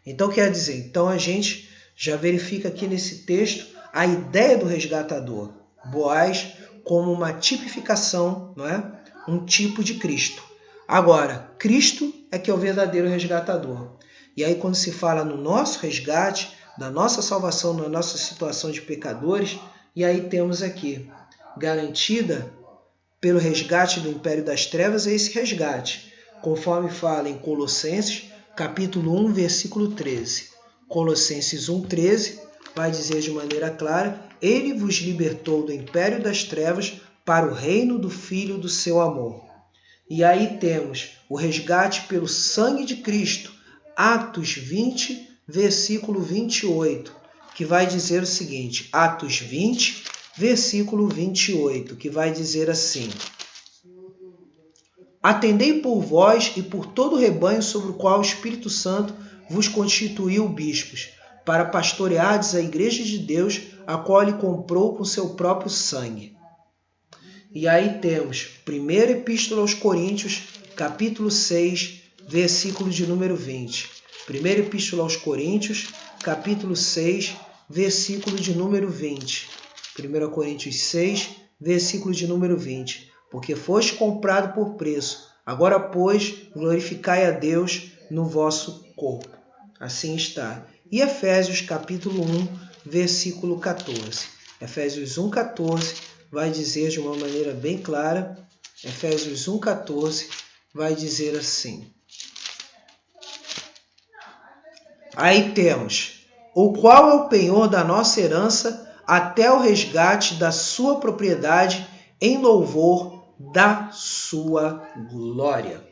Então quer dizer, então a gente já verifica aqui nesse texto a ideia do resgatador, Boaz como uma tipificação, não é? Um tipo de Cristo. Agora, Cristo é que é o verdadeiro resgatador. E aí quando se fala no nosso resgate, da nossa salvação, na nossa situação de pecadores, e aí temos aqui, garantida pelo resgate do império das trevas, é esse resgate, conforme fala em Colossenses, capítulo 1, versículo 13. Colossenses 1,13 vai dizer de maneira clara: ele vos libertou do império das trevas para o reino do Filho do seu amor. E aí temos o resgate pelo sangue de Cristo, Atos 20, versículo 28, que vai dizer o seguinte, Atos 20, versículo 28, que vai dizer assim: atendei por vós e por todo o rebanho sobre o qual o Espírito Santo vos constituiu bispos, para pastoreardes a igreja de Deus, a qual ele comprou com seu próprio sangue. E aí temos 1 Epístola aos Coríntios, capítulo 6, versículo de número 20. 1 Epístola aos Coríntios, capítulo 6, versículo de número 20. 1 Coríntios 6, versículo de número 20. Porque foste comprado por preço. Agora, pois, glorificai a Deus no vosso corpo. Assim está. E Efésios, capítulo 1, versículo 14. Efésios 1, 14 vai dizer de uma maneira bem clara, Efésios 1, 14 vai dizer assim. Aí temos, o qual é o penhor da nossa herança até o resgate da sua propriedade em louvor da sua glória.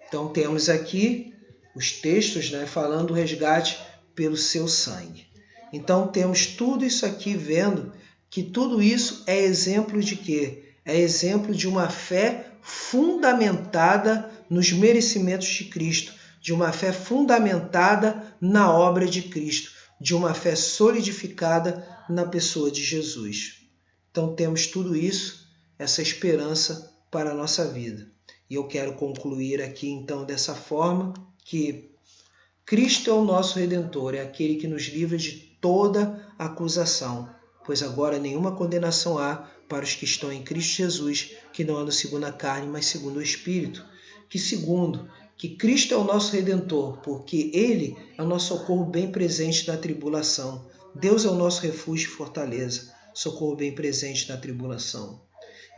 Então temos aqui os textos, né, falando do resgate pelo seu sangue. Então temos tudo isso aqui vendo que tudo isso é exemplo de quê? É exemplo de uma fé fundamentada nos merecimentos de Cristo, de uma fé fundamentada na obra de Cristo, de uma fé solidificada na pessoa de Jesus. Então temos tudo isso, essa esperança para a nossa vida. E eu quero concluir aqui então dessa forma que Cristo é o nosso Redentor, é aquele que nos livra de toda acusação, pois agora nenhuma condenação há para os que estão em Cristo Jesus, que não andam segundo a carne, mas segundo o Espírito. Que Cristo é o nosso Redentor, porque Ele é o nosso socorro bem presente na tribulação. Deus é o nosso refúgio e fortaleza, socorro bem presente na tribulação.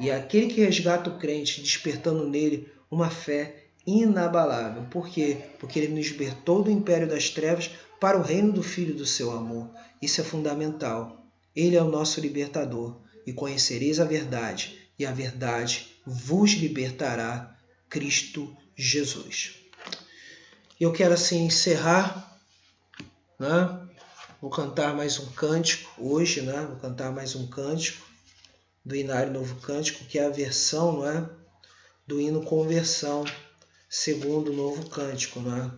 E é aquele que resgata o crente, despertando nele uma fé inabalável. Por quê? Porque ele nos libertou do império das trevas para o reino do Filho do seu amor. Isso é fundamental. Ele é o nosso libertador. E conhecereis a verdade, e a verdade vos libertará, Cristo Jesus. Eu quero assim encerrar, né? Vou cantar mais um cântico hoje, né? Vou cantar mais um cântico do Inário Novo Cântico, que é a versão, não é? Do hino Conversão, segundo o Novo Cântico, não é?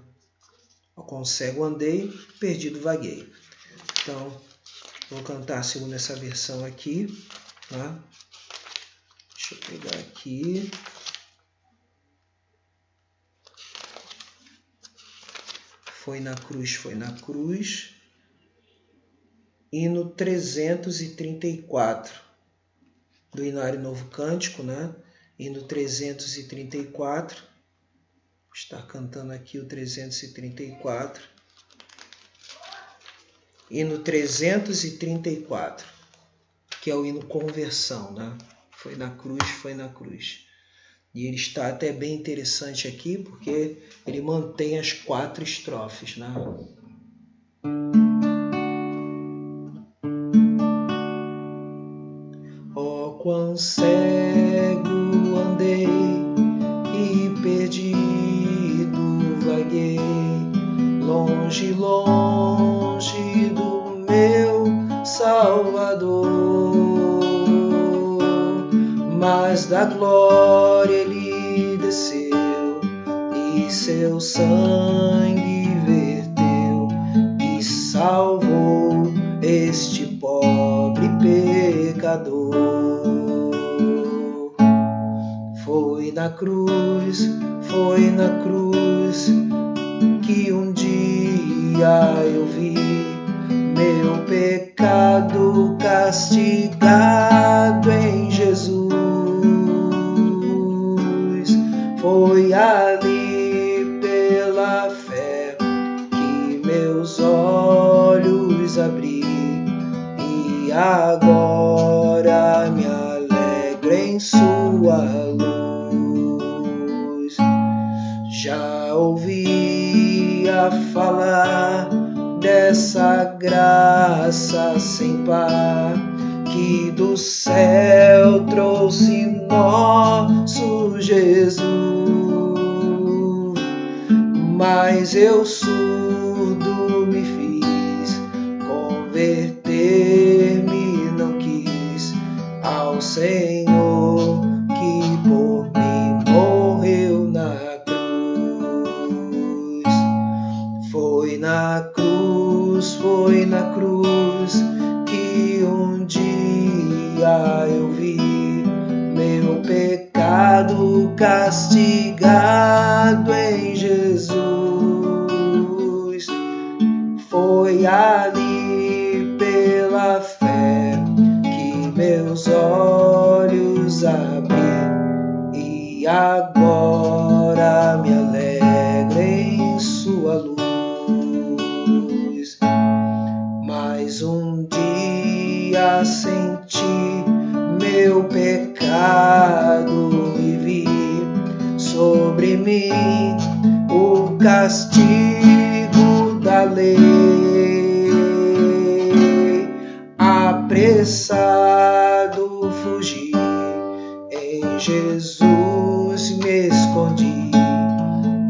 Com cego andei, perdido vaguei. Então, vou cantar segundo essa versão aqui, tá? Deixa eu pegar aqui. Foi na cruz, foi na cruz. Hino 334 do Inário Novo Cântico, né? Hino 334. Vou estar cantando aqui o 334. Hino 334, que é o hino Conversão, né? Foi na cruz, foi na cruz. E ele está até bem interessante aqui, porque ele mantém as 4 estrofes, né? Oh, quão cego andei e perdido vaguei, longe, longe do meu Salvador. Mas da glória ele desceu e seu sangue verteu e salvou este pobre pecador. Foi na cruz que um dia eu vi meu pecado castigado em Jesus. Foi ali pela fé que meus olhos abri e agora me alegro em sua luz. Já ouvia falar dessa graça sem par que do céu trouxe nosso Jesus, mas eu surdo me fiz, converter-me não quis ao Senhor que por mim morreu na cruz. Foi na cruz que um dia eu vi meu pecado castigado em Jesus. Foi ali pela fé que meus olhos abri e agora me alegro em sua luz. Mais um dia senti meu pecado e vi sobre mim o castigo da lei. Apressado fugi, em Jesus me escondi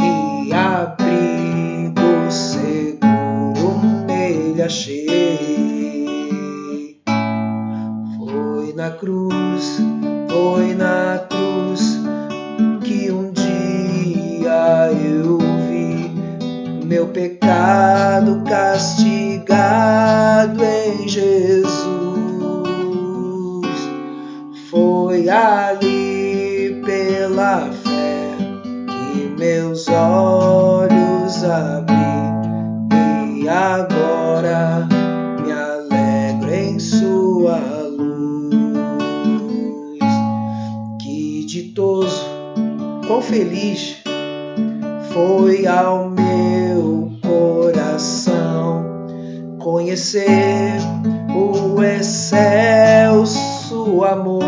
e abrigo seguro nele achei. Foi na cruz que um dia eu vi meu pecado castigado em Jesus. Foi ali pela fé que meus olhos abri e agora me alegro em sua luz. Que ditoso, quão feliz foi ao meu coração conhecer o excelso amor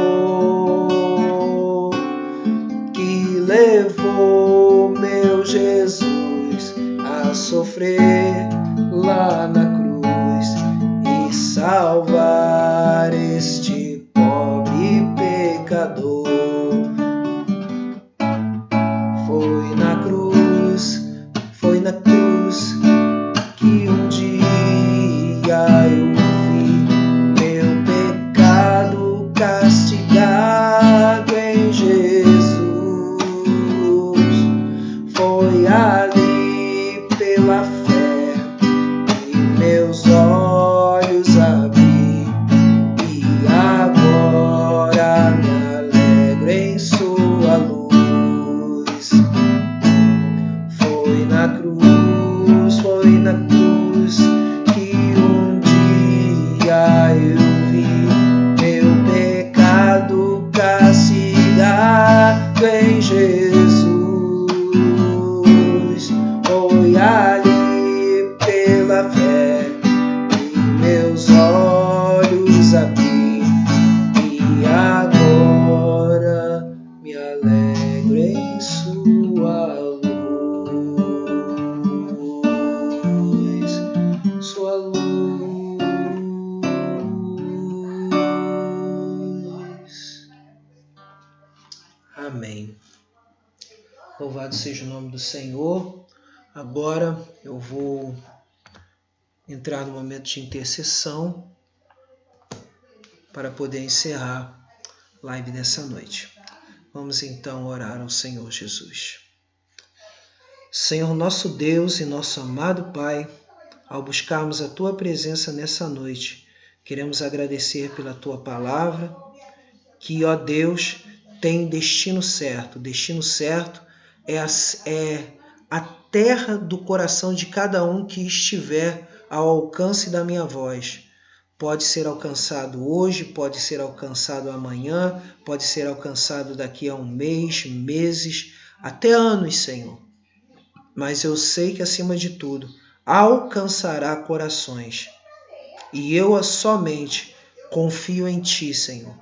que levou meu Jesus a sofrer lá na cruz e salvar este pobre pecador. Foi na cruz que um dia eu vi meu pecado castigado em Jesus. Foi ali pela fé que meus olhos abri e agora me alegro em sua luz. Foi na cruz que um dia eu vi meu pecado castigado em Jesus. Foi ali pela fé que meus olhos abri e agora me alegro Louvado seja o nome do Senhor. Agora eu vou entrar no momento de intercessão para poder encerrar a live dessa noite. Vamos então orar ao Senhor Jesus. Senhor nosso Deus e nosso amado Pai, ao buscarmos a Tua presença nessa noite, queremos agradecer pela Tua palavra, que, ó Deus, tem destino certo. Destino certo é a terra do coração de cada um que estiver ao alcance da minha voz. Pode ser alcançado hoje, pode ser alcançado amanhã, pode ser alcançado daqui a um mês, meses, até anos, Senhor. Mas eu sei que, acima de tudo, alcançará corações. E eu somente confio em Ti, Senhor,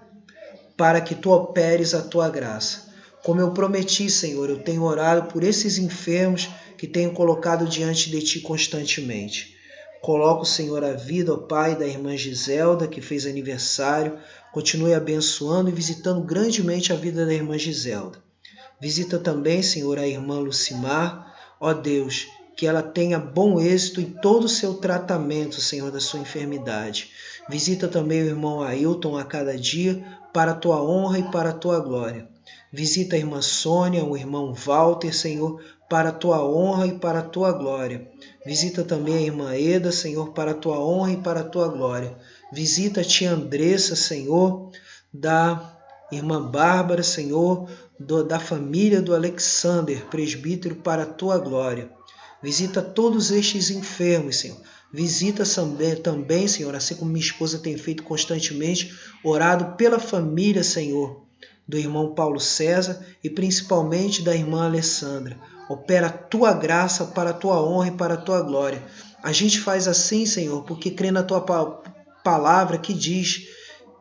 para que Tu operes a Tua graça. Como eu prometi, Senhor, eu tenho orado por esses enfermos que tenho colocado diante de Ti constantemente. Coloco, Senhor, a vida, ó Pai, da irmã Giselda, que fez aniversário. Continue abençoando e visitando grandemente a vida da irmã Giselda. Visita também, Senhor, a irmã Lucimar. Ó Deus, que ela tenha bom êxito em todo o seu tratamento, Senhor, da sua enfermidade. Visita também o irmão Ailton a cada dia, para a Tua honra e para a Tua glória. Visita a irmã Sônia, o irmão Walter, Senhor, para a Tua honra e para a Tua glória. Visita também a irmã Eda, Senhor, para a Tua honra e para a Tua glória. Visita a tia Andressa, Senhor, da irmã Bárbara, Senhor, da família do Alexander, presbítero, para a Tua glória. Visita todos estes enfermos, Senhor. Visita também, Senhor, assim como minha esposa tem feito constantemente, orado pela família, Senhor, do irmão Paulo César e principalmente da irmã Alessandra. Opera a Tua graça para a Tua honra e para a Tua glória. A gente faz assim, Senhor, porque crê na Tua palavra que diz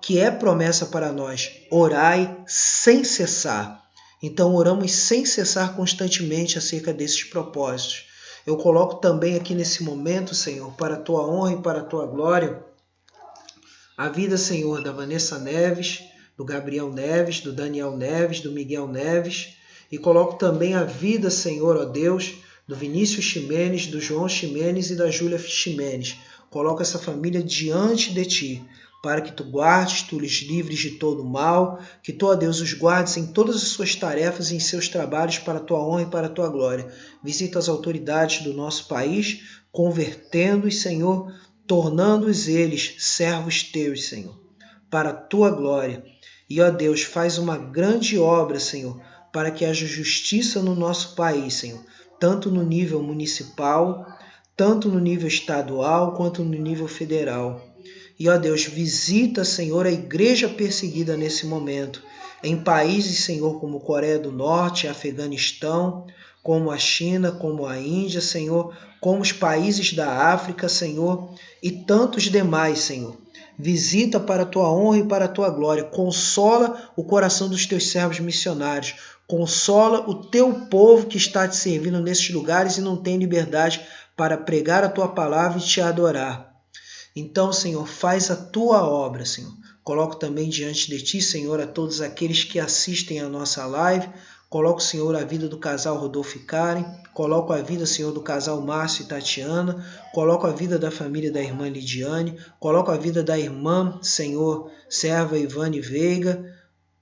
que é promessa para nós: orai sem cessar. Então oramos sem cessar constantemente acerca desses propósitos. Eu coloco também aqui nesse momento, Senhor, para a Tua honra e para a Tua glória, a vida, Senhor, da Vanessa Neves, do Gabriel Neves, do Daniel Neves, do Miguel Neves, e coloco também a vida, Senhor, ó Deus, do Vinícius Ximenes, do João Ximenes e da Júlia Ximenes. Coloco essa família diante de Ti, para que Tu guardes, Tu os livres de todo mal, que Tu, ó Deus, os guardes em todas as suas tarefas e em seus trabalhos para a Tua honra e para a Tua glória. Visita as autoridades do nosso país, convertendo-os, Senhor, tornando-os eles servos Teus, Senhor, para a Tua glória. E, ó Deus, faz uma grande obra, Senhor, para que haja justiça no nosso país, Senhor, tanto no nível municipal, tanto no nível estadual, quanto no nível federal. E, ó Deus, visita, Senhor, a igreja perseguida nesse momento, em países, Senhor, como Coreia do Norte, Afeganistão, como a China, como a Índia, Senhor, como os países da África, Senhor, e tantos demais, Senhor. Visita para a Tua honra e para a Tua glória. Consola o coração dos Teus servos missionários. Consola o Teu povo que está Te servindo nesses lugares e não tem liberdade para pregar a Tua palavra e Te adorar. Então, Senhor, faz a Tua obra, Senhor. Coloco também diante de Ti, Senhor, a todos aqueles que assistem a nossa live. Coloco, Senhor, a vida do casal Rodolfo e Karen. Coloco a vida, Senhor, do casal Márcio e Tatiana. Coloco a vida da família da irmã Lidiane. Coloco a vida da irmã, Senhor, serva Ivane Veiga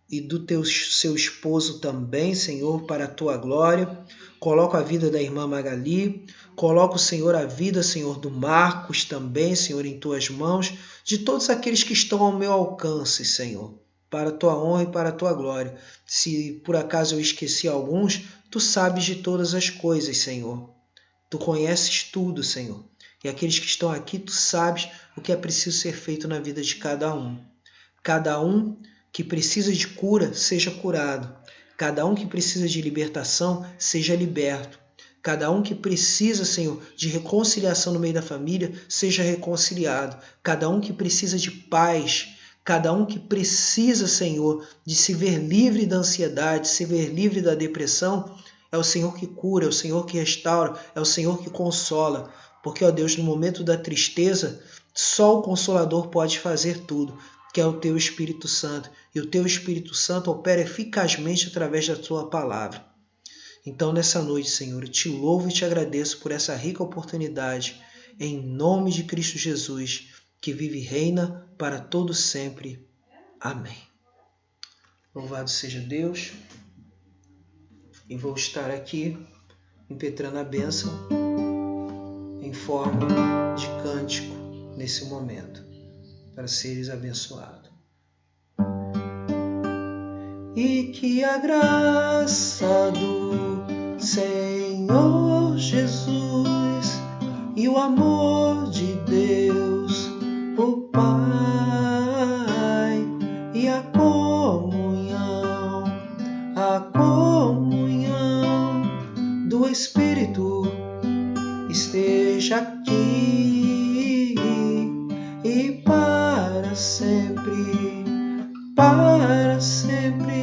e do seu esposo também, Senhor, para a Tua glória. Coloco a vida da irmã Magali. Coloco, Senhor, a vida, Senhor, do Marcos também, Senhor, em Tuas mãos, de todos aqueles que estão ao meu alcance, Senhor, para a Tua honra e para a Tua glória. Se por acaso eu esqueci alguns, Tu sabes de todas as coisas, Senhor. Tu conheces tudo, Senhor. E aqueles que estão aqui, Tu sabes o que é preciso ser feito na vida de cada um. Cada um que precisa de cura, seja curado. Cada um que precisa de libertação, seja liberto. Cada um que precisa, Senhor, de reconciliação no meio da família, seja reconciliado. Cada um que precisa de paz, cada um que precisa, Senhor, de se ver livre da ansiedade, se ver livre da depressão, é o Senhor que cura, é o Senhor que restaura, é o Senhor que consola. Porque, ó Deus, no momento da tristeza, só o Consolador pode fazer tudo, que é o Teu Espírito Santo. E o Teu Espírito Santo opera eficazmente através da Tua palavra. Então, nessa noite, Senhor, eu te louvo e te agradeço por essa rica oportunidade, em nome de Cristo Jesus, que vive e reina para todo sempre. Amém. Louvado seja Deus. E vou estar aqui impetrando a bênção em forma de cântico nesse momento, para seres abençoados. E que a graça do Senhor Jesus e o amor de Deus, o Pai, e a comunhão do Espírito esteja aqui e para sempre, e para sempre.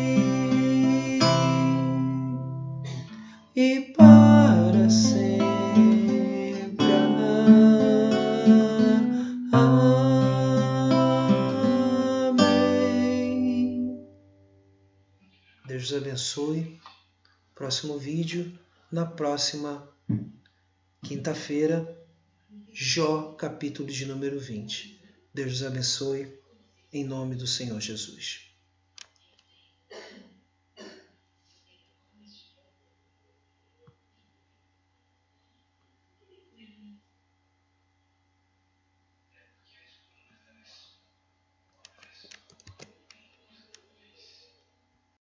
Amém. Deus os abençoe. Próximo vídeo, na próxima quinta-feira, Jó, capítulo de número 20. Deus os abençoe, em nome do Senhor Jesus.